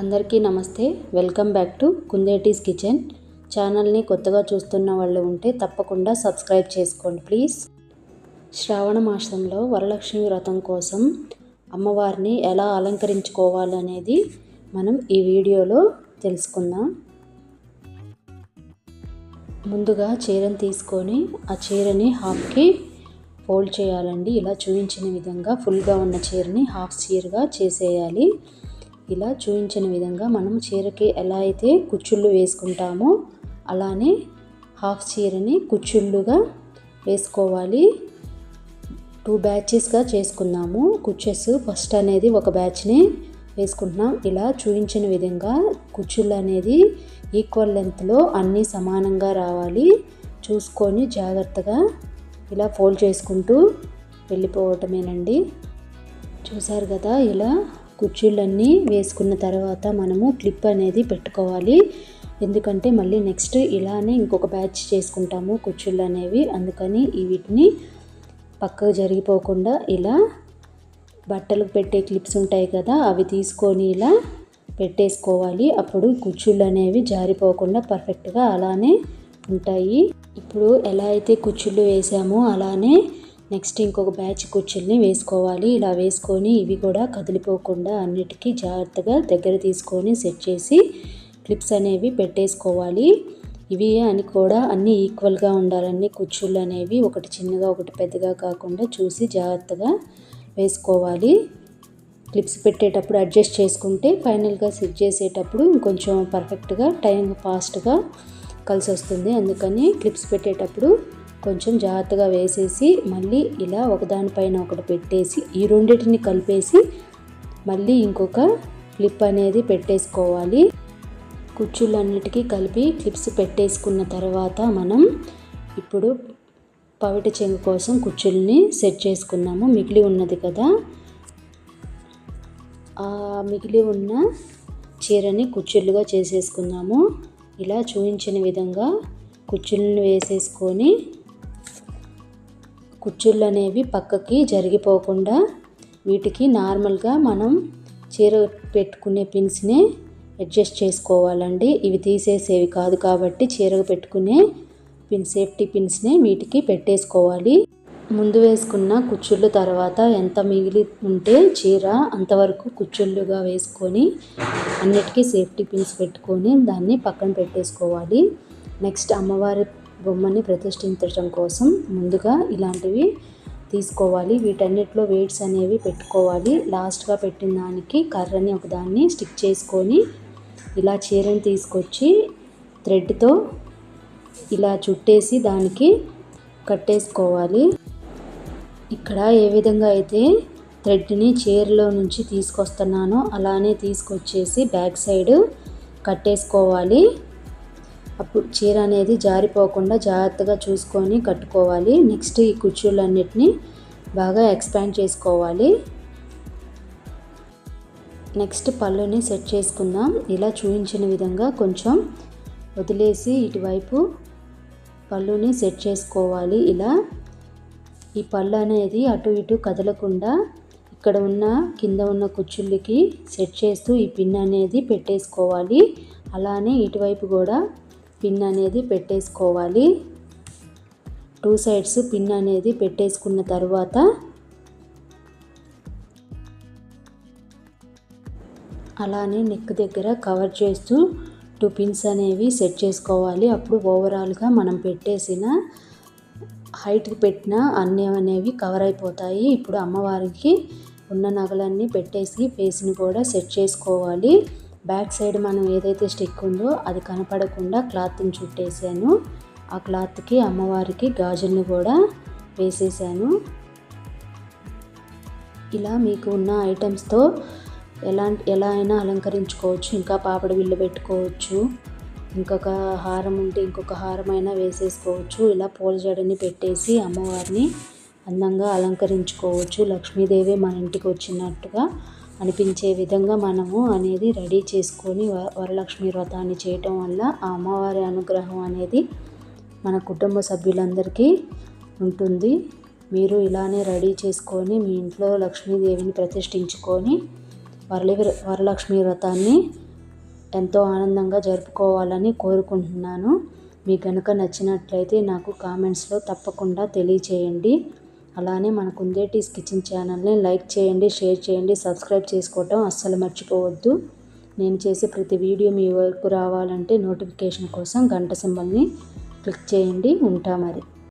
అందరికీ నమస్తే. Welcome back to కుందేటీస్ kitchen ఛానల్ని కొత్తగా చూస్తున్న వాళ్ళు ఉంటే తప్పకుండా సబ్స్క్రైబ్ చేసుకోండి ప్లీజ్. శ్రావణ మాసంలో వరలక్ష్మి వ్రతం కోసం అమ్మవారిని ఎలా అలంకరించుకోవాలనేది మనం ఈ వీడియోలో తెలుసుకుందాం. ముందుగా చీరను తీసుకొని ఆ చీరని హాఫ్కి ఫోల్డ్ చేయాలండి. ఇలా చూపించిన విధంగా ఫుల్గా ఉన్న చీరని హాఫ్ చీరగా చేసేయాలి. ఇలా చూపించిన విధంగా మనం చీరకి ఎలా అయితే కుచ్చుళ్ళు వేసుకుంటామో అలానే హాఫ్ చీరని కుచ్చుళ్ళుగా వేసుకోవాలి. 2 బ్యాచెస్గా చేసుకుందాము. కుచ్చెస్ ఫస్ట్ అనేది ఒక బ్యాచ్ని వేసుకుంటున్నాం. ఇలా చూపించిన విధంగా కుచ్చుళ్ళు అనేది ఈక్వల్ లెంత్లో అన్నీ సమానంగా రావాలి. చూసుకొని జాగ్రత్తగా ఇలా ఫోల్డ్ చేసుకుంటూ వెళ్ళిపోవటమేనండి. చూసారు కదా, ఇలా కుచ్చుళ్ళన్నీ వేసుకున్న తర్వాత మనము క్లిప్ అనేది పెట్టుకోవాలి. ఎందుకంటే మళ్ళీ నెక్స్ట్ ఇలానే ఇంకొక బ్యాచ్ చేసుకుంటాము కుచ్చుళ్ళు అనేవి. అందుకని వీటిని పక్కకు జరిగిపోకుండా ఇలా బట్టలకు పెట్టే క్లిప్స్ ఉంటాయి కదా, అవి తీసుకొని ఇలా పెట్టేసుకోవాలి. అప్పుడు కుచ్చుళ్ళు అనేవి జారిపోకుండా పర్ఫెక్ట్గా అలానే ఉంటాయి. ఇప్పుడు ఎలా అయితే కుచ్చుళ్ళు వేసామో అలానే నెక్స్ట్ ఇంకొక బ్యాచ్ కుచ్చుల్ని వేసుకోవాలి. ఇలా వేసుకొని ఇవి కూడా కదిలిపోకుండా అన్నిటికీ జాగ్రత్తగా దగ్గర తీసుకొని సెట్ చేసి క్లిప్స్ అనేవి పెట్టేసుకోవాలి. ఇవి అని కూడా అన్నీ ఈక్వల్గా ఉండాలన్నీ కుచ్చుళ్ళు అనేవి, ఒకటి చిన్నగా ఒకటి పెద్దగా కాకుండా చూసి జాగ్రత్తగా వేసుకోవాలి. క్లిప్స్ పెట్టేటప్పుడు అడ్జస్ట్ చేసుకుంటే ఫైనల్గా సెట్ చేసేటప్పుడు ఇంకొంచెం పర్ఫెక్ట్గా టైం ఫాస్ట్గా కలిసి వస్తుంది. అందుకని క్లిప్స్ పెట్టేటప్పుడు కొంచెం జాగ్రత్తగా వేసేసి మళ్ళీ ఇలా ఒకదానిపైన ఒకటి పెట్టేసి ఈ రెండింటిని కలిపేసి మళ్ళీ ఇంకొక క్లిప్ అనేది పెట్టేసుకోవాలి. కుచ్చుళ్ళన్నిటికీ కలిపి క్లిప్స్ పెట్టేసుకున్న తర్వాత మనం ఇప్పుడు పవిట చెంగు కోసం కుచ్చుల్ని సెట్ చేసుకున్నాము. మిగిలి ఉన్నది కదా, ఆ మిగిలి ఉన్న చీరని కుచ్చుళ్ళుగా చేసేసుకున్నాము. ఇలా చూపించిన విధంగా కుచ్చుళ్ళని వేసేసుకొని కుచ్చుళ్ళు అనేవి పక్కకి జరిగిపోకుండా వీటికి నార్మల్గా మనం చీర పెట్టుకునే పిన్స్ని అడ్జస్ట్ చేసుకోవాలండి. ఇవి తీసేసేవి కాదు కాబట్టి చీరకు పెట్టుకునే సేఫ్టీ పిన్స్ని వీటికి పెట్టేసుకోవాలి. ముందు వేసుకున్న కుచ్చుళ్ళు తర్వాత ఎంత మిగిలి ఉంటే చీర అంతవరకు కుచ్చుళ్ళుగా వేసుకొని అన్నిటికీ సేఫ్టీ పిన్స్ పెట్టుకొని దాన్ని పక్కన పెట్టేసుకోవాలి. నెక్స్ట్ అమ్మవారి బొమ్మని ప్రతిష్ఠించడం కోసం ముందుగా ఇలాంటివి తీసుకోవాలి. వీటన్నిటిలో వెయిట్స్ అనేవి పెట్టుకోవాలి. లాస్ట్గా పెట్టిన దానికి కర్రని ఒకదాన్ని స్టిక్ చేసుకొని ఇలా చీరని తీసుకొచ్చి థ్రెడ్తో ఇలా చుట్టేసి దానికి కట్టేసుకోవాలి. ఇక్కడ ఏ విధంగా అయితే థ్రెడ్ని చీరలో నుంచి తీసుకొస్తున్నానో అలానే తీసుకొచ్చేసి బ్యాక్ సైడ్ కట్టేసుకోవాలి. అప్పుడు చీర అనేది జారిపోకుండా జాగ్రత్తగా చూసుకొని కట్టుకోవాలి. నెక్స్ట్ ఈ కుచ్చుళ్ళన్నిటిని బాగా ఎక్స్పాండ్ చేసుకోవాలి. నెక్స్ట్ పళ్ళుని సెట్ చేసుకుందాం. ఇలా చూపించిన విధంగా కొంచెం వదిలేసి ఇటువైపు పళ్ళుని సెట్ చేసుకోవాలి. ఇలా ఈ పళ్ళు అనేది అటు ఇటు కదలకుండా ఇక్కడ ఉన్న కింద ఉన్న కుచ్చుళ్ళకి సెట్ చేస్తూ ఈ పిన్ అనేది పెట్టేసుకోవాలి. అలానే ఇటువైపు కూడా పిన్ అనేది పెట్టేసుకోవాలి. 2 సైడ్స్ పిన్ అనేది పెట్టేసుకున్న తర్వాత అలానే నెక్ దగ్గర కవర్ చేస్తూ 2 పిన్స్ అనేవి సెట్ చేసుకోవాలి. అప్పుడు ఓవరాల్గా మనం పెట్టేసిన హైట్కి పెట్టిన అన్నీ అనేవి కవర్ అయిపోతాయి. ఇప్పుడు అమ్మవారికి ఉన్న నగలన్నీ పెట్టేసి ఫేస్ని కూడా సెట్ చేసుకోవాలి. బ్యాక్ సైడ్ మనం ఏదైతే స్టిక్ ఉందో అది కనపడకుండా క్లాత్ని చుట్టేసాను. ఆ క్లాత్కి అమ్మవారికి గాజుల్ని కూడా వేసేసాను. ఇలా మీకు ఉన్న ఐటమ్స్తో ఎలా అయినా అలంకరించుకోవచ్చు. ఇంకా పాపడ బిళ్ళ పెట్టుకోవచ్చు, ఇంకొక హారం ఉంటే ఇంకొక హారం అయినా వేసేసుకోవచ్చు. ఇలా పూల జడని పెట్టేసి అమ్మవారిని అందంగా అలంకరించుకోవచ్చు. లక్ష్మీదేవి మన ఇంటికి వచ్చినట్టుగా అనిపించే విధంగా మనము అనేది రెడీ చేసుకొని వరలక్ష్మి వ్రతాన్ని చేయటం వల్ల ఆ అమ్మవారి అనుగ్రహం అనేది మన కుటుంబ సభ్యులందరికీ ఉంటుంది. మీరు ఇలానే రెడీ చేసుకొని మీ ఇంట్లో లక్ష్మీదేవిని ప్రతిష్ఠించుకొని వరలక్ష్మి వ్రతాన్ని ఎంతో ఆనందంగా జరుపుకోవాలని కోరుకుంటున్నాను. మీకు కనుక నచ్చినట్లయితే నాకు కామెంట్స్లో తప్పకుండా తెలియచేయండి. అలానే మన కుందేటీస్ కిచెన్ ఛానల్ని లైక్ చేయండి, షేర్ చేయండి, సబ్స్క్రైబ్ చేసుకోవటం అస్సలు మర్చిపోవద్దు. నేను చేసే ప్రతి వీడియో మీ వరకు రావాలంటే నోటిఫికేషన్ కోసం గంట సింబల్ని క్లిక్ చేయండి. ఉంటా మరి.